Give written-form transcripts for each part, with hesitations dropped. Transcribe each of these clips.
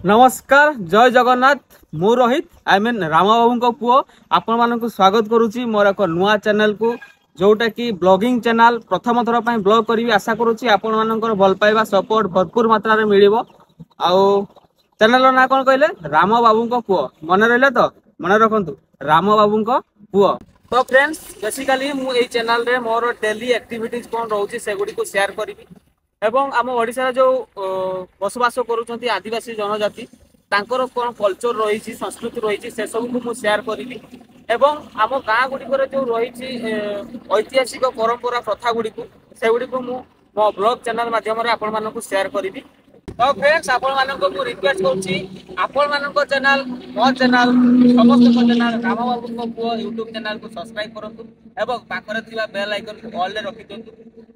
नमस्कार जय जगन्नाथ मु रोहित आई मीन राम बाबू पुओ आपण मानक स्वागत करुच्ची मोर एक नुआ चैनल को जोटा कि ब्लॉगिंग चैनल प्रथम थर पर ब्लॉग करी आशा करुच्ची आपण मानकर भल पाइबा सपोर्ट भरपूर मात्रा रे मिलिबो। आउ चैनल ना कौन कहले राम बाबू पुओ मन रहिले तो मन रखंतु राम बाबू पुओ। तो फ्रेंड्स बेसिकली मु ए चैनल रे मोर डेली एक्टिविटीज कौन रोचे से गुडी को शेयर करी एवं आम ओडिशा जो बसवास करुँच आदिवासी जनजाति तांकर कौन कल्चर रही संस्कृति रही से सब को मुझे शेयर करी एवं आम गाँ गुड़िकर जो रही ऐतिहासिक परंपरा प्रथा गुड़ी से गुड़ी मो ब्लॉग चैनल माध्यम आपण शेयर करी। तो फ्रेंड्स आपण रिक्वेस्ट कर चैनल मो चैनल समस्त चैनल राम बाबू पुओ यूट्यूब चैनल को सब्सक्राइब करूँ एवं पाखे बेल आइकन को ऑल रे रखि दिंतु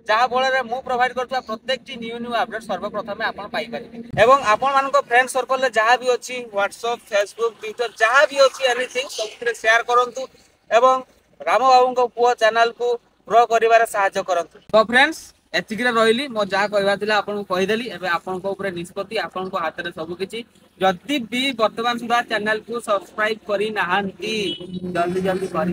जहाँ फल मु प्रोवाइड करता प्रत्येक न्यू अपडेट सर्वप्रथम आपण पाइपर एवं आपण मान फ्रेंड सर्कल जहाँ भी अच्छी व्हाट्सएप फेसबुक ट्विटर जहाँ भी अच्छी एनीथिंग सब शेयर करूँ एवं राम बाबू पुओ चैनल को ग्रो कर साहाय्य करंतु। तो फ्रेंड्स एतिक रही मो जहाँ कहला आपको कहीदेली एवं आपण निष्पत्ति आपण हाथ में सबकि जदि भी वर्तमान सुधा चैनल को सब्सक्राइब करना जल्दी जल्दी कर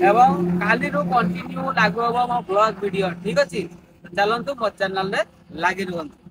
एवं काली कंटिन्यू लागू हम मो ब्लॉग वीडियो ठीक अच्छे चलतु मो चैनल लगी रुहतु।